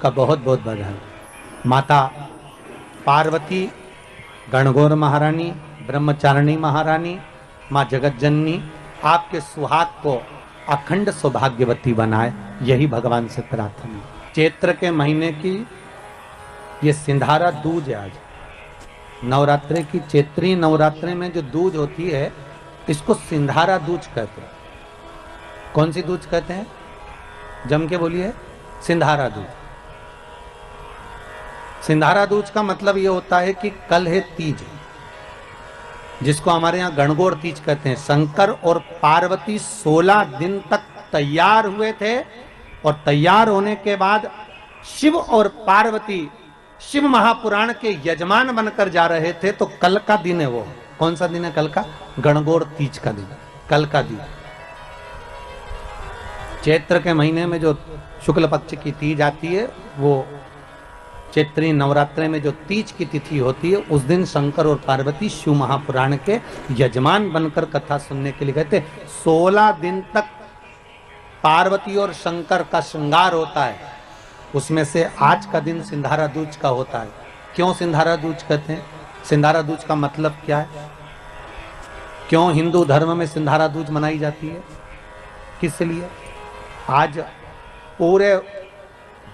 का बहुत बहुत बधाई। माता पार्वती, गणगौर महारानी, ब्रह्मचारिणी महारानी, माँ जगतजननी आपके सुहाग को अखंड सौभाग्यवती बनाए, यही भगवान से प्रार्थना। चैत्र के महीने की ये सिंधारा दूज है। आज नवरात्रि की चैत्री नवरात्रि में जो दूज होती है इसको सिंधारा दूज कहते हैं। कौन सी दूज कहते हैं? जम के बोलिए। सिंधारा दूज। सिंधारा दूज का मतलब ये होता है कि कल है तीज, जिसको हमारे यहाँ गणगौर तीज कहते हैं। शंकर और पार्वती 16 दिन तक तैयार हुए थे और तैयार होने के बाद शिव और पार्वती शिव महापुराण के यजमान बनकर जा रहे थे। तो कल का दिन है वो। कौन सा दिन है कल का? गणगौर तीज का दिन, कल का दिन। चैत्र के महीने में जो शुक्ल पक्ष की तीज आती है, वो चैत्री नवरात्रि में जो तीज की तिथि होती है, उस दिन शंकर और पार्वती शिव महापुराण के यजमान बनकर कथा सुनने के लिए गए थे। 16 दिन तक पार्वती और शंकर का श्रृंगार होता है। उसमें से आज का दिन सिंधारा दूज का होता है। क्यों सिंधारा दूज कहते हैं? सिंधारा दूज का मतलब क्या है? क्यों हिंदू धर्म में सिंधारा दूज मनाई जाती है? किस लिए? आज पूरे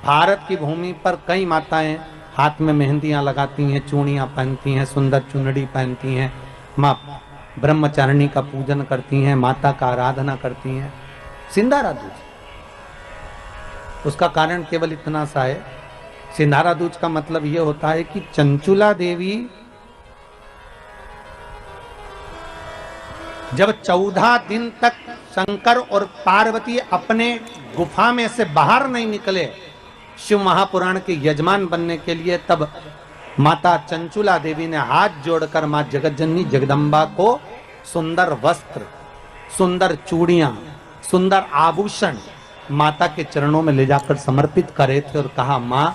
भारत की भूमि पर कई माताएं हाथ में मेहंदियां लगाती हैं, चूड़ियां पहनती हैं, सुंदर चुनरी पहनती हैं, माँ ब्रह्मचारिणी का पूजन करती हैं, माता का आराधना करती हैं। सिंधारा दूज, उसका कारण केवल इतना सा है। सिंधारा दूज का मतलब यह होता है कि चंचुला देवी जब 14 दिन तक शंकर और पार्वती अपने गुफा में से बाहर नहीं निकले शिव महापुराण के यजमान बनने के लिए, तब माता चंचुला देवी ने हाथ जोड़कर मां जगतजननी जगदम्बा को सुंदर वस्त्र, सुंदर चूड़ियां, सुंदर आभूषण माता के चरणों में ले जाकर समर्पित करे थे और कहा, मां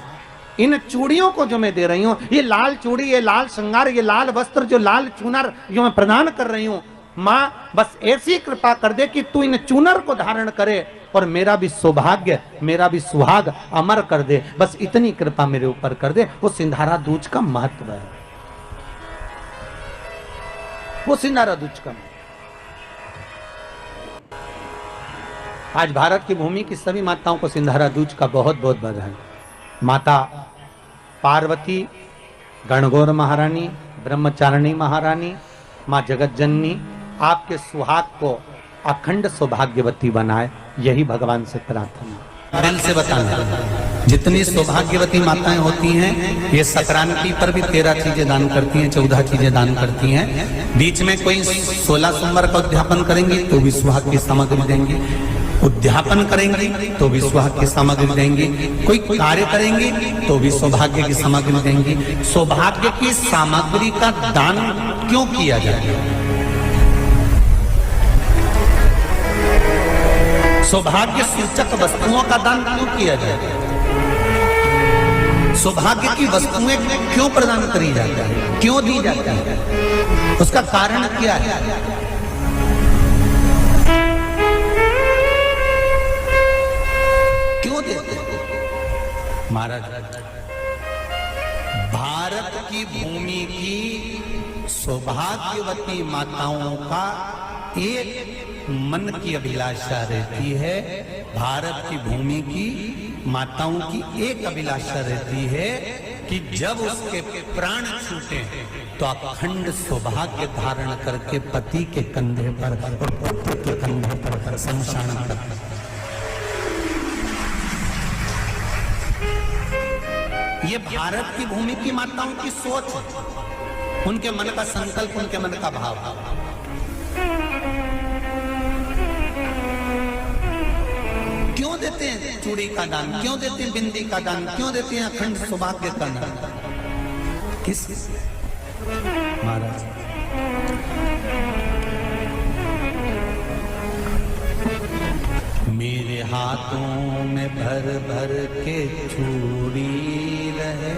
इन चूड़ियों को जो मैं दे रही हूं, ये लाल चूड़ी, ये लाल श्रृंगार, ये लाल वस्त्र, जो लाल चूनर जो मैं प्रदान कर रही हूं, मां बस ऐसी कृपा कर दे कि तू इन चूनर को धारण करे और मेरा भी सौभाग्य, मेरा भी सुहाग अमर कर दे। बस इतनी कृपा मेरे ऊपर कर दे। वो सिंधारा दूज का महत्व है। वो सिंधारा दूज का महत्व। आज भारत की भूमि की सभी माताओं को सिंधारा दूज का बहुत बहुत बधाई। माता पार्वती, गणगौर महारानी, ब्रह्मचारिणी महारानी, माँ जगतजननी आपके सुहाग को अखंड सौभाग्यवती बनाए, यही भगवान से प्रार्थना। दिल से बताना, जितनी सौभाग्यवती माताएं होती हैं ये संक्रांति पर भी 13 चीजें दान करती हैं, 14 चीजें दान करती हैं। बीच में कोई 16 सोमवार का उद्यापन करेंगी तो भी सुहाग की सामग्री देंगी, उद्यापन करेंगी तो भी सुहाग की सामग्री देंगी, कोई कार्य करेंगी तो भी सौभाग्य की सामग्री देंगी। सौभाग्य की सामग्री का दान क्यों किया जाए? सौभाग्य सूचक वस्तुओं का दान क्यों किया जाए? सौभाग्य की वस्तुएं क्यों प्रदान करी जाती है, क्यों दी जाती है? उसका कारण क्या है? क्यों देते हैं? महाराज, भारत की भूमि की सौभाग्यवती माताओं का एक मन की अभिलाषा रहती है। भारत की भूमि की माताओं की एक अभिलाषा रहती है कि जब उसके प्राण छूटे तो अखंड सौभाग्य धारण करके पति के कंधे पर और पुत्र के कंधे पर शमशान करते। ये भारत की भूमि की माताओं की सोच है, उनके मन का संकल्प, उनके मन का भाव। क्यों देते हैं चूड़ी का दान? क्यों देते हैं बिंदी का दान? क्यों देते हैं अखंड सौभाग्य का दान? किस महाराज? मेरे हाथों में भर भर के चूड़ी रहे।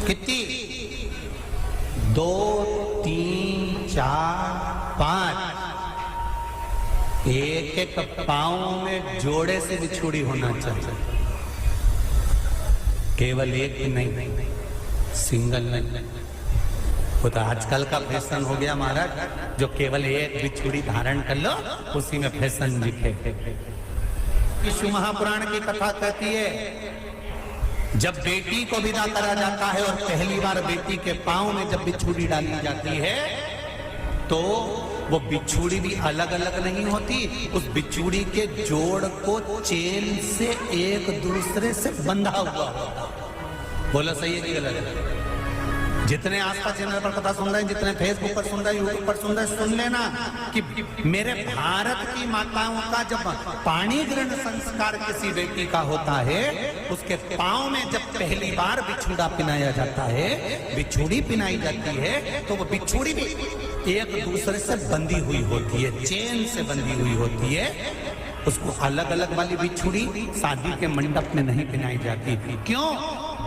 कितनी? 2, 3, 4, 5। एक एक पांव में जोड़े से बिछुड़ी होना चाहिए, केवल एक नहीं, सिंगल नहीं। वो तो आजकल का फैशन हो गया महाराज, जो केवल एक बिछुड़ी धारण कर लो उसी में फैशन दिखे। शिव महापुराण की कथा कहती है, जब बेटी को विदा करा जाता है और पहली बार बेटी के पांव में जब बिछुड़ी डाली जाती है तो वो बिछुड़ी भी अलग अलग नहीं होती, उस बिछुड़ी के जोड़ को चेन से एक दूसरे से बंधा हुआ होता। बोला सही है कि गलत है? जितने आस्था चैनल पर कथा सुन रहे हैं, जितने फेसबुक पर सुन रहे हैं, यूट्यूब पर सुन रहे हैं, सुन लेना कि मेरे भारत की माताओं का जब पाणी ग्रहण संस्कार किसी बेटी का होता है, उसके पांव में जब पहली बार बिछुड़ा पिनाया जाता है, बिछुड़ी पिनाई जाती है, तो वो बिछुड़ी भी एक दूसरे से बंधी हुई होती है, चेन से बंधी हुई होती है। उसको अलग अलग वाली बिछुड़ी शादी के मंडप में नहीं पिनाई जाती। क्यों?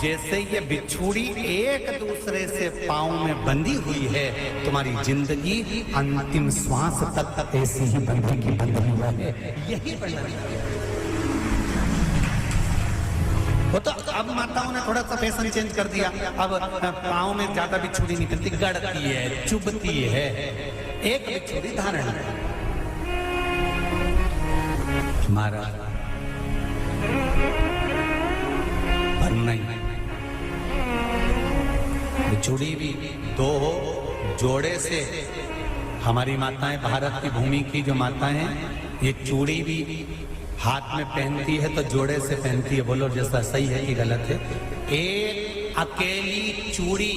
जैसे ये बिछुड़ी एक दूसरे से पांव में बंधी हुई है, तुम्हारी जिंदगी अंतिम श्वास तक ऐसी ही बंधी की बंधी है, यही बंधन है। वो तो अब माताओं ने थोड़ा सा फैशन चेंज कर दिया, अब पांव में ज्यादा बिछुड़ी नहीं पहनती, गड़ती है, चुभती है, एक बिछुड़ी धारण है। महाराज पर नहीं, बिछुड़ी भी दो जोड़े से। हमारी माताएं, भारत की भूमि की जो माताएं हैं, ये चूड़ी भी हाथ में पहनती है तो जोड़े से पहनती है। बोलो जैसा सही है कि गलत है? एक अकेली चूड़ी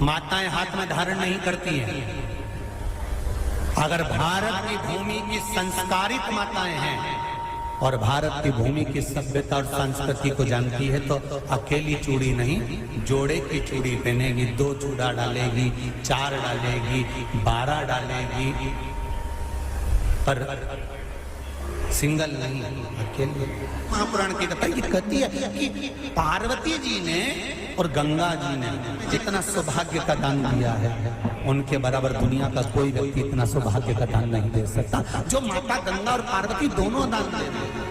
माताएं हाथ में धारण नहीं करती हैं। अगर भारत की भूमि की संस्कारित माताएं हैं और भारत की भूमि की सभ्यता और संस्कृति को जानती है तो अकेली चूड़ी नहीं, जोड़े की चूड़ी पहनेगी, 2 चूड़ा डालेगी, 4 डालेगी, 12 डालेगी, पर सिंगल नहीं, अकेले। महापुराण की कथा ये कहती है कि पार्वती जी ने और गंगा जी ने जितना सौभाग्य का दान दिया है, उनके बराबर दुनिया का कोई व्यक्ति इतना सौभाग्य का दान नहीं दे सकता जो माता गंगा और पार्वती दोनों दान दे रहे हैं।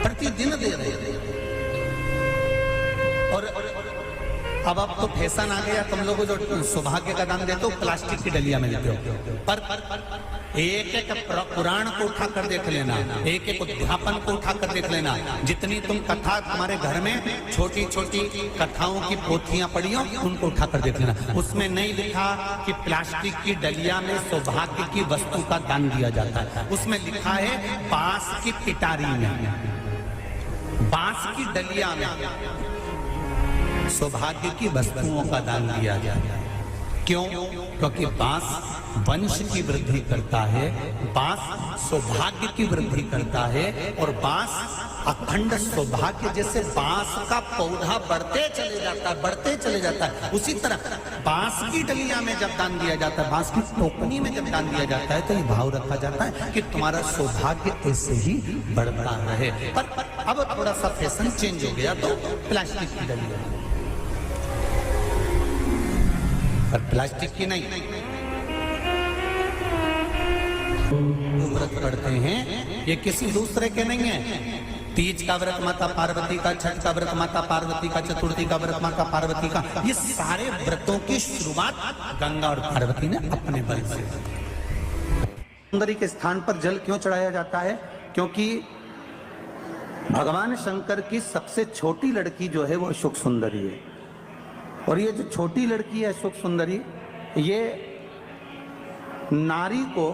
प्रतिदिन दे रहे हैं। और अब तो फैशन आ गया, तुम लोग जो सौभाग्य का दान देते हो प्लास्टिक की डलिया में देते हो, पर एक एक पुराण को उठा कर देख लेना, एक एक उद्यापन को उठा कर देख लेना। जितनी तुम कथा तुम्हारे घर में छोटी छोटी कथाओं की पोथियां पड़ी हो, उनको उठा कर देख लेना। उसमें नहीं लिखा कि प्लास्टिक की डलिया में सौभाग्य की वस्तु का दान दिया जाता है। उसमें लिखा है बांस की पिटारी में, बांस की डलिया में सौभाग्य की वस्तुओं का दान दिया जाता है। क्यों? क्योंकि बांस वंश की वृद्धि करता है, बांस सौभाग्य की वृद्धि करता है, और बांस अखंड सौभाग्य। जैसे बांस का पौधा बढ़ते चले जाता है, बढ़ते चले जाता है, उसी तरह बांस की डलिया में जब दान दिया जाता है, बांस की टोकनी में जब दान दिया जाता है, तो ये भाव रखा जाता है कि तुम्हारा सौभाग्य ऐसे ही बढ़ता रहे। पर अब थोड़ा सा फैशन चेंज हो गया तो प्लास्टिक की डलिया, पर प्लास्टिक की नहीं। व्रत पढ़ते हैं ये किसी दूसरे के नहीं है। तीज का व्रत माता पार्वती का, छठ का व्रत माता पार्वती का, चतुर्थी का व्रत माता पार्वती का, ये सारे व्रतों की शुरुआत गंगा और पार्वती ने अपने बल से। सुंदरी के स्थान पर जल क्यों चढ़ाया जाता है? क्योंकि भगवान शंकर की सबसे छोटी लड़की जो है वो सुख सुंदरी है, और ये जो छोटी लड़की है सुख सुंदरी, ये नारी को